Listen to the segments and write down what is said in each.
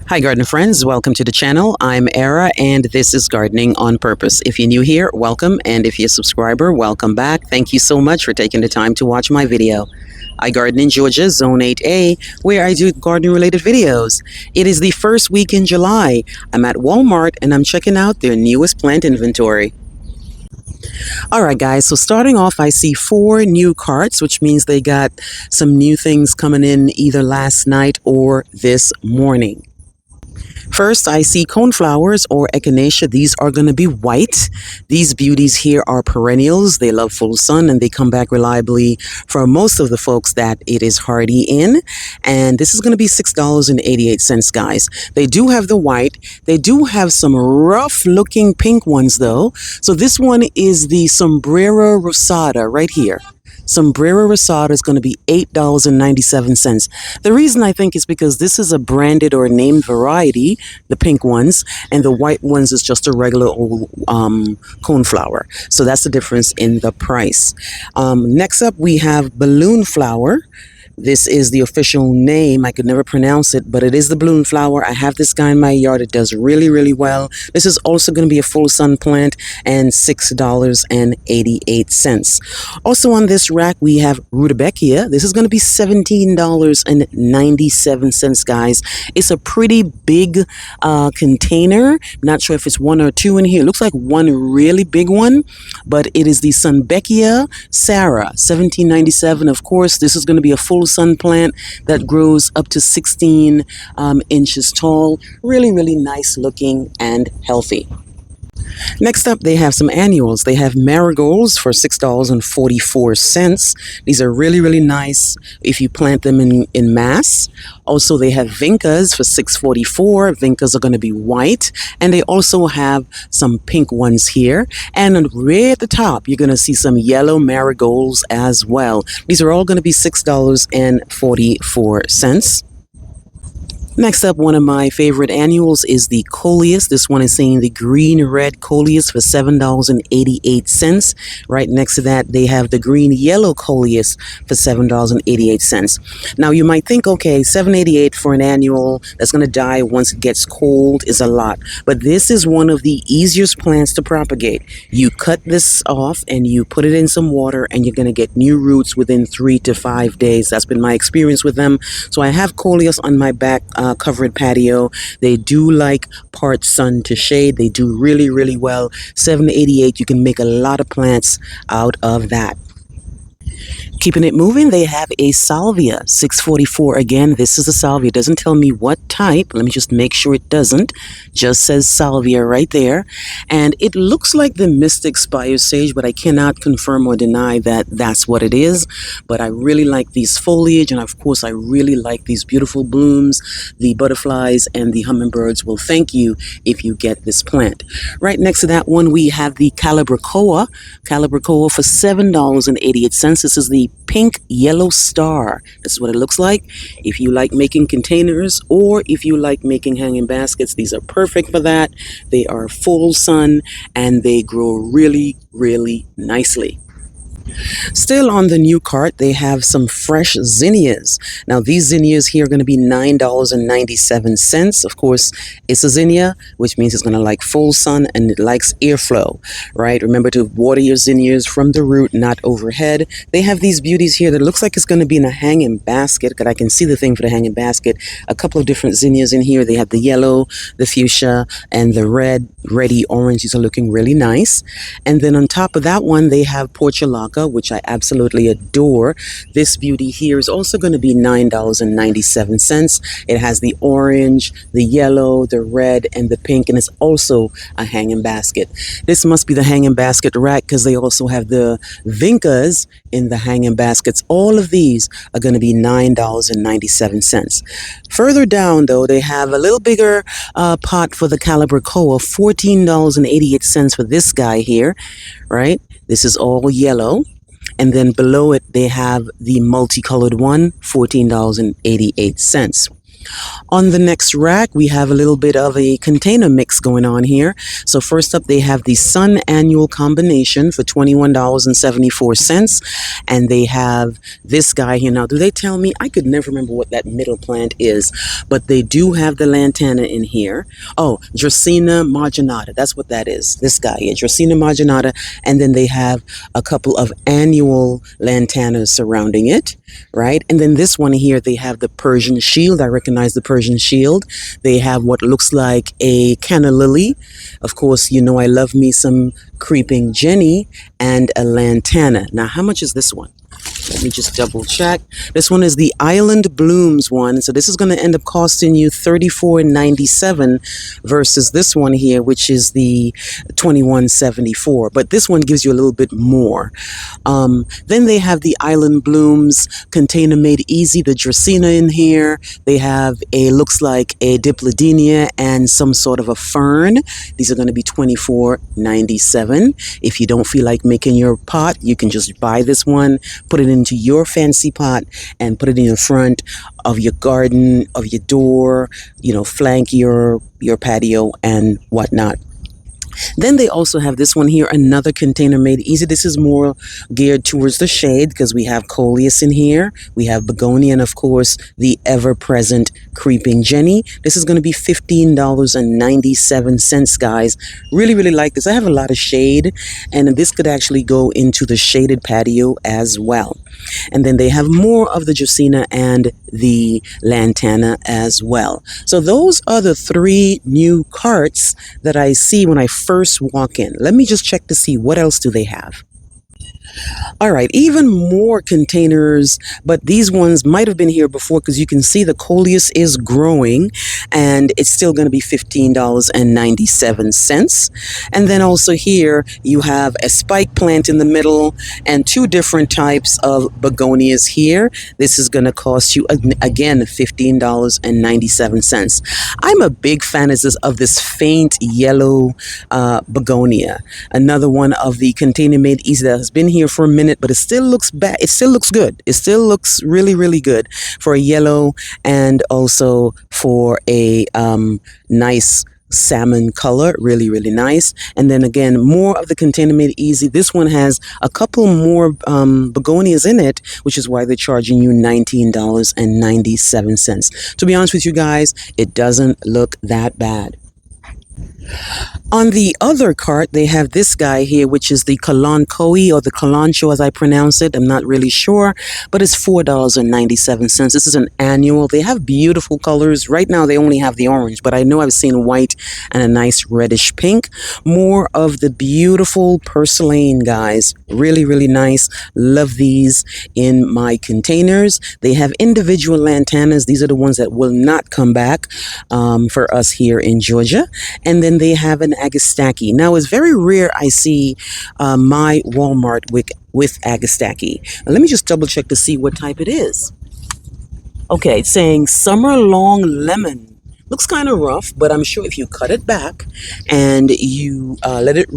Hi, gardener friends. Welcome to the channel. I'm Era, and this is Gardening on Purpose. If you're new here, welcome. And if you're a subscriber, welcome back. Thank you so much for taking the time to watch my video. I garden in Georgia, Zone 8A, where I do gardening-related videos. It is the first week in July. I'm at Walmart, and I'm checking out their newest plant inventory. Alright guys, so starting off I see 4 new carts, which means they got some new things coming in either last night or this morning. First, I see coneflowers or echinacea. These are going to be white. These beauties here are perennials. They love full sun and they come back reliably for most of the folks that it is hardy in. And this is going to be $6.88, guys. They do have the white. They do have some rough looking pink ones though. So this one is the Sombrero Rosada right here. Sombrero Rosada is going to be $8.97. The reason I think is because this is a branded or named variety, the pink ones, and the white ones is just a regular old coneflower. So that's the difference in the price. Next up, we have balloon flower. This is the official name. I could never pronounce it, but it is the balloon flower. I have this guy in my yard. It does really, really well. This is also going to be a full sun plant and $6.88. Also on this rack, we have rudbeckia. This is going to be $17.97, guys. It's a pretty big container. Not sure if it's 1 or 2 in here. It looks like one really big one, but it is the Sunbeckia Sarah, $17.97. Of course, this is going to be a full sun plant that grows up to 16 inches tall. Really, really nice looking and healthy. Next up, they have some annuals. They have marigolds for $6.44. These are really, really nice if you plant them in mass. Also, they have vincas for $6.44. Vincas are going to be white. And they also have some pink ones here. And way at the top, you're going to see some yellow marigolds as well. These are all going to be $6.44. Next up, one of my favorite annuals is the coleus. This one is saying the green-red coleus for $7.88. Right next to that, they have the green-yellow coleus for $7.88. Now, you might think, okay, $7.88 for an annual that's going to die once it gets cold is a lot. But this is one of the easiest plants to propagate. You cut this off and you put it in some water and you're going to get new roots within 3 to 5 days. That's been my experience with them. So I have coleus on my back covered patio. They do like part sun to shade. They do really, really well. $7.88, you can make a lot of plants out of that. Keeping it moving, they have a salvia, $6.44. Again, this is a salvia. It doesn't tell me what type. Let me just make sure it doesn't. Just says salvia right there. And it looks like the mystic spire sage, but I cannot confirm or deny that that's what it is. But I really like these foliage, and of course, I really like these beautiful blooms. The butterflies and the hummingbirds will thank you if you get this plant. Right next to that one, we have the calabricoa. Calabricoa for $7.88. This is the pink yellow star. This is what it looks like. If you like making containers or if you like making hanging baskets, these are perfect for that. They are full sun and they grow really, really nicely. Still on the new cart, they have some fresh zinnias. Now, these zinnias here are going to be $9.97. Of course, it's a zinnia, which means it's going to like full sun and it likes airflow, right? Remember to water your zinnias from the root, not overhead. They have these beauties here that looks like it's going to be in a hanging basket, because I can see the thing for the hanging basket. A couple of different zinnias in here. They have the yellow, the fuchsia, and the red, reddy orange. These are looking really nice. And then on top of that one, they have portulaca, which I absolutely adore. This beauty here is also going to be $9.97. It has the orange, the yellow, the red, and the pink, and it's also a hanging basket. This must be the hanging basket rack because they also have the vincas in the hanging baskets. All of these are going to be $9.97. Further down, though, they have a little bigger pot for the calabricoa, $14.88 for this guy here, right? This is all yellow. And then below it, they have the multicolored one, $14.88. On the next rack, we have a little bit of a container mix going on here. So first up, they have the Sun Annual Combination for $21.74. And they have this guy here. Now, do they tell me? I could never remember what that middle plant is, but they do have the lantana in here. Oh, Dracaena marginata. That's what that is. This guy here, Dracaena marginata. And then they have a couple of annual lantanas surrounding it, right? And then this one here, they have the Persian shield. I recognize the Persian shield. They have what looks like a canna lily. Of course, you know I love me some creeping Jenny and a lantana. Now, how much is this one? Let me just double check. This one is the Island Blooms one. So this is going to end up costing you $34.97 versus this one here, which is the $21.74. But this one gives you a little bit more. Then they have the Island Blooms Container Made Easy, the Dracaena in here. They have looks like a Dipladenia and some sort of a fern. These are going to be $24.97. If you don't feel like making your pot, you can just buy this one, put it into your fancy pot and put it in the front of your garden, of your door, flank your patio and whatnot. Then they also have this one here, another Container Made Easy. This is more geared towards the shade because we have coleus in here. We have begonia and, of course, the ever-present Creeping Jenny. This is going to be $15.97, guys. Really, really like this. I have a lot of shade, and this could actually go into the shaded patio as well. And then they have more of the Dracaena and the lantana as well. So those are the three new carts that I see when I first walk in. Let me just check to see what else do they have. All right, even more containers, but these ones might have been here before because you can see the coleus is growing and it's still going to be $15.97. And then also here you have a spike plant in the middle and two different types of begonias here. This is going to cost you, again, $15.97. I'm a big fan of this faint yellow begonia. Another one of the Container Made Easy that has been here for a minute, but it still looks bad. It still looks good. It still looks really, really good for a yellow and also for a nice salmon color. Really, really nice. And then again, more of the Container Made Easy. This one has a couple more begonias in it, which is why they're charging you $19.97. To be honest with you guys, it doesn't look that bad. On the other cart, they have this guy here, which is the Kalankoi or the Kalancho as I pronounce it. I'm not really sure, but it's $4.97. This is an annual. They have beautiful colors. Right now, they only have the orange, but I know I've seen white and a nice reddish pink. More of the beautiful porcelain, guys. Really, really nice. Love these in my containers. They have individual lantanas. These are the ones that will not come back for us here in Georgia. And then they have an Agastaki. Now, it's very rare I see my Walmart with Agastaki. Now, let me just double check to see what type it is. Okay, it's saying Summer Long Lemon. Looks kind of rough, but I'm sure if you cut it back and you let it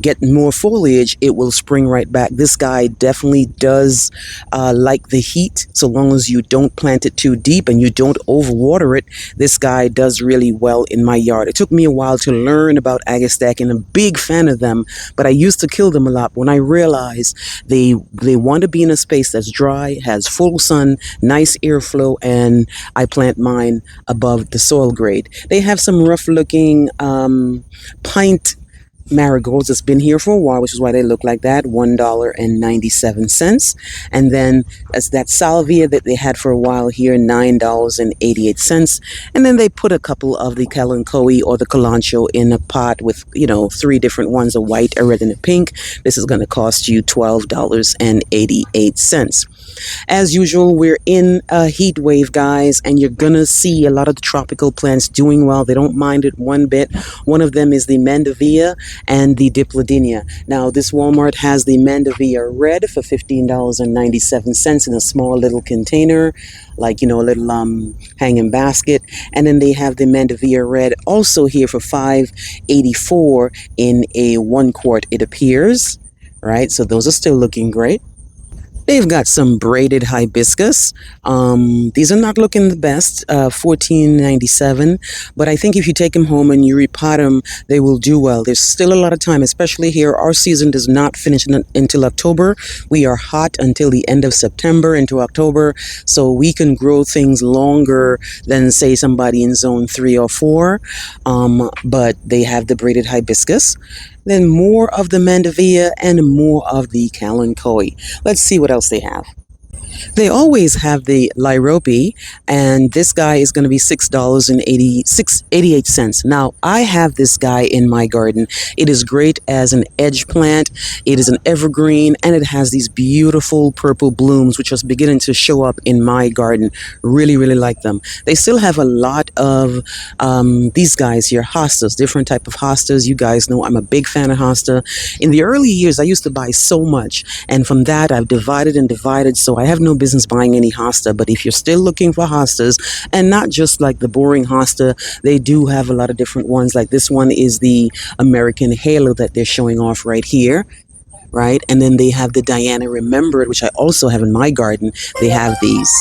get more foliage, it will spring right back. This guy definitely does like the heat, so long as you don't plant it too deep and you don't overwater it. This guy does really well in my yard. It took me a while to learn about Agastaki, and I'm a big fan of them, but I used to kill them a lot when I realized they want to be in a space that's dry, has full sun, nice airflow, and I plant mine above the soil grade. They have some rough looking pint marigolds that's been here for a while, which is why they look like that. $1.97. And then as that salvia that they had for a while here, $9.88. And then they put a couple of the Kalankoi or the Kalancho in a pot with three different ones, a white, a red, and a pink. This is going to cost you $12.88. As usual, we're in a heat wave, guys, and you're gonna see a lot of the tropical plants doing well. They don't mind it one bit. One of them is the Mandevilla and the Dipladenia. Now, this Walmart has the Mandevilla red for $15.97 in a small little container, like a little hanging basket. And then they have the Mandevilla red also here for $5.84 in a 1 quart, it appears. Right, so those are still looking great. They've got some braided hibiscus. These are not looking the best, 14.97. But I think if you take them home and you repot them, they will do well. There's still a lot of time, especially here. Our season does not finish until October. We are hot until the end of September into October, so we can grow things longer than say somebody in zone 3 or 4. But they have the braided hibiscus, then more of the mandevilla and more of the kalanchoe. Let's see what else they have. They always have the lyrope, and this guy is going to be $6.88. Now, I have this guy in my garden. It is great as an edge plant. It is an evergreen, and it has these beautiful purple blooms, which are beginning to show up in my garden. Really, really like them. They still have a lot of these guys here, hostas, different type of hostas. You guys know I'm a big fan of hosta. In the early years, I used to buy so much, and from that, I've divided and divided, so I have no business buying any hosta. But if you're still looking for hostas, and not just like the boring hosta, they do have a lot of different ones. Like this one is the American halo that they're showing off right here, right? And then they have the Diana Remembered, which I also have in my garden. They have these.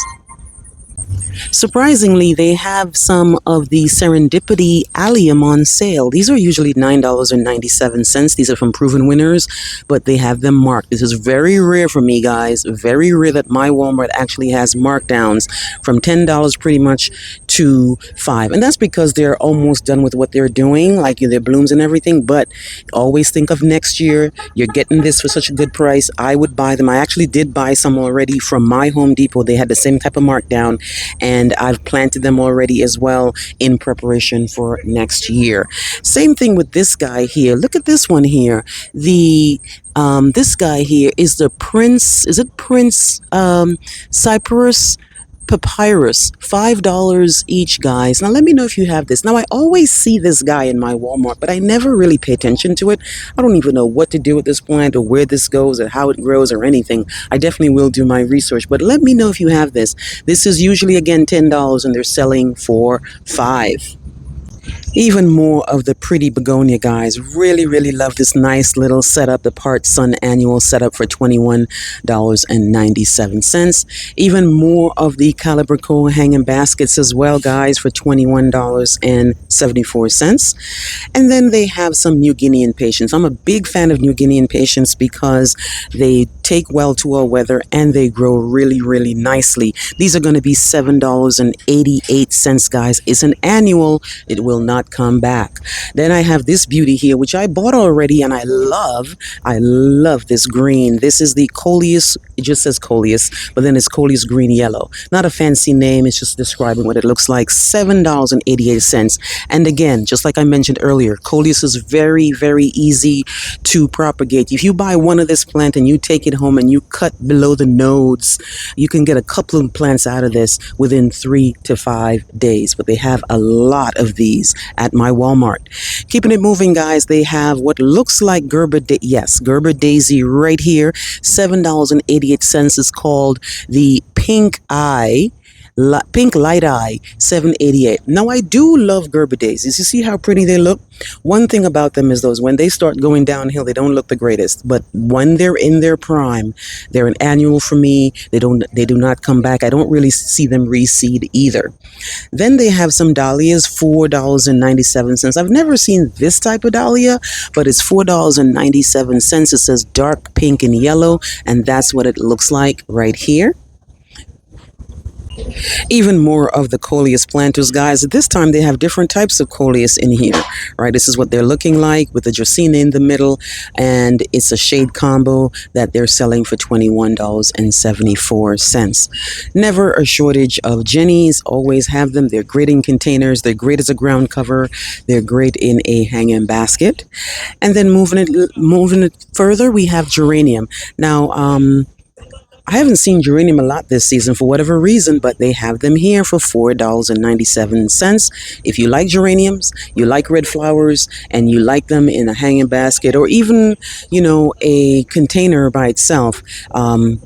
Surprisingly, they have some of the Serendipity Allium on sale. These are usually $9.97. These are from Proven Winners, but they have them marked. This is very rare for me, guys. Very rare that my Walmart actually has markdowns from $10 pretty much to $5. And that's because they're almost done with what they're doing, like their blooms and everything. But always think of next year. You're getting this for such a good price. I would buy them. I actually did buy some already from my Home Depot. They had the same type of markdown, and I've planted them already as well in preparation for next year. Same thing with this guy here. Look at this one here. This guy here is the Prince. Is it Prince Cyprus Papyrus? $5 each, guys. Now let me know if you have this. Now I always see this guy in my Walmart, but I never really pay attention to it. I don't even know what to do with this plant or where this goes or how it grows or anything. I definitely will do my research, but let me know if you have this. This is usually again $10 and they're selling for $5. Even more of the pretty begonia, guys. Really, really love this nice little setup, the Part Sun annual setup for $21.97. Even more of the Calibraco hanging baskets as well, guys, for $21.74. And then they have some New Guinean patience. I'm a big fan of New Guinean patience because they take well to our weather and they grow really, really nicely. These are going to be $7.88, guys. It's an annual. It will not come back. Then I have this beauty here, which I bought already, and I love this green. This is the Coleus. It just says Coleus, but then it's Coleus green yellow. Not a fancy name. It's just describing what it looks like. $7.88. And again, just like I mentioned earlier, Coleus is very, very easy to propagate. If you buy one of this plant and you take it home and you cut below the nodes, you can get a couple of plants out of this within 3 to 5 days. But they have a lot of these at my Walmart. Keeping it moving, guys, they have what looks like Gerber Daisy right here. $7.88 is called the Pink Light Eye, $7.88. Now I do love Gerber daisies. You see how pretty they look? One thing about them is those when they start going downhill, they don't look the greatest. But when they're in their prime, they're an annual for me. They do not come back. I don't really see them reseed either. Then they have some dahlias, $4.97. I've never seen this type of dahlia, but it's $4.97. It says dark pink and yellow, and that's what it looks like right here. Even more of the Coleus planters, guys. At this time, they have different types of Coleus in here, right? This is what they're looking like with the Dracaena in the middle, and it's a shade combo that they're selling for $21.74. Never a shortage of Jennies. Always have them. They're great in containers. They're great as a ground cover. They're great in a hanging basket. And then moving it further, we have geranium. Now, I haven't seen geranium a lot this season for whatever reason, but they have them here for $4.97. If you like geraniums, you like red flowers, and you like them in a hanging basket or even, a container by itself,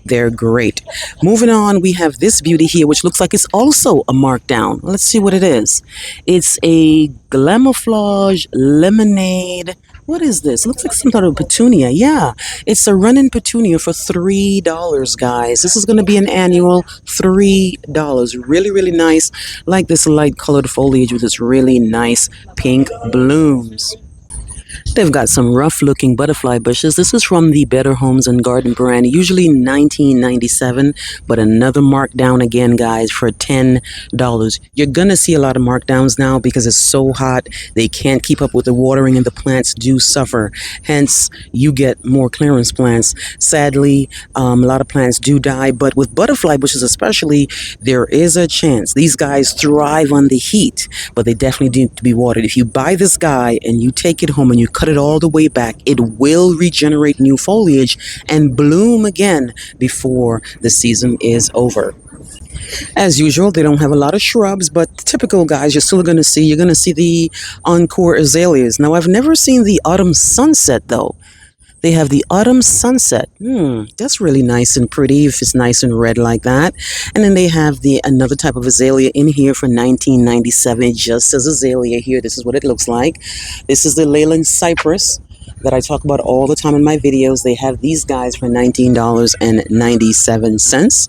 they're great. Moving on, we have this beauty here, which looks like it's also a markdown. Let's see what it is. It's a Glamouflage Lemonade What is this? Looks like some sort of petunia. Yeah, it's a running petunia for $3, guys. This is going to be an annual $3. Really, really nice. Like this light colored foliage with its really nice pink blooms. They've got some rough looking butterfly bushes. This is from the Better Homes and Garden brand, usually $19.97, but another markdown again, guys, for $10. You're gonna see a lot of markdowns now because it's so hot. They can't keep up with the watering and the plants do suffer. Hence, you get more clearance plants. Sadly, a lot of plants do die, but with butterfly bushes especially, there is a chance. These guys thrive on the heat, but they definitely need to be watered. If you buy this guy and you take it home and you cut it all the way back, it will regenerate new foliage and bloom again before the season is over. As usual, they don't have a lot of shrubs, but typical, guys, you're going to see the encore azaleas. Now, I've never seen the autumn sunset though. They have the autumn sunset. That's really nice and pretty if it's nice and red like that. And then they have the another type of azalea in here for $19.97. It just says azalea here. This is what it looks like. This is the Leyland cypress that I talk about all the time in my videos. They have these guys for $19.97.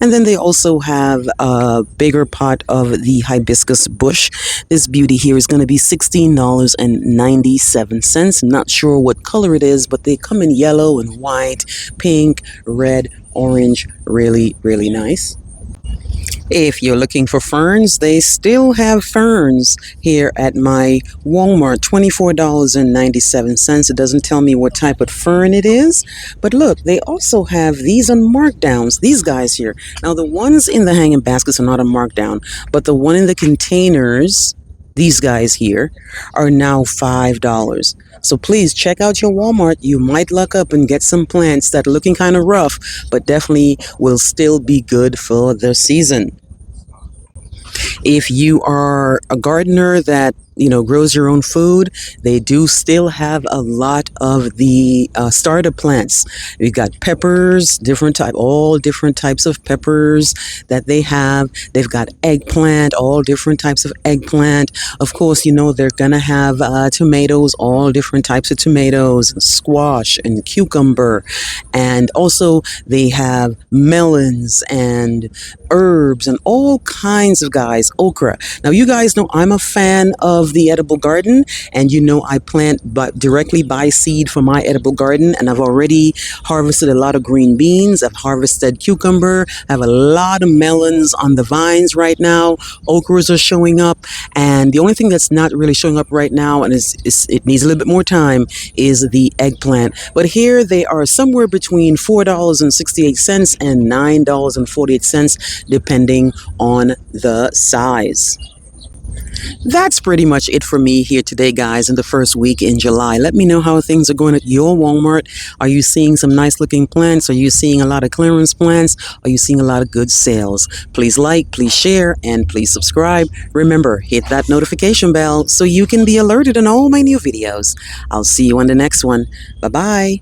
And then they also have a bigger pot of the hibiscus bush. This beauty here is going to be $16.97. Not sure what color it is, but they come in yellow and white, pink, red, orange. Really, really nice. If you're looking for ferns, they still have ferns here at my Walmart, $24.97. It doesn't tell me what type of fern it is, but look, they also have these on markdowns, these guys here. Now, the ones in the hanging baskets are not a markdown, but the one in the containers, these guys here, are now $5. So please check out your Walmart. You might luck up and get some plants that are looking kind of rough, but definitely will still be good for the season. If you are a gardener that grows your own food, they do still have a lot of the starter plants. We've got peppers, all different types of peppers that they have. They've got eggplant, all different types of eggplant. Of course, they're gonna have tomatoes, all different types of tomatoes, squash and cucumber, and also they have melons and herbs and all kinds of guys, okra. Now, you guys know I'm a fan of the edible garden, and I plant directly by seed for my edible garden, and I've already harvested a lot of green beans. I've harvested cucumber. I have a lot of melons on the vines right now. Okras are showing up, and the only thing that's not really showing up right now, and it needs a little bit more time, is the eggplant. But here they are somewhere between $4.68 and $9.48, depending on the size. That's pretty much it for me here today, guys, in the first week in July. Let me know how things are going at your Walmart. Are you seeing some nice looking plants? Are you seeing a lot of clearance plants? Are you seeing a lot of good sales? Please like, please share, and please subscribe. Remember, hit that notification bell so you can be alerted on all my new videos. I'll see you on the next one. Bye-bye.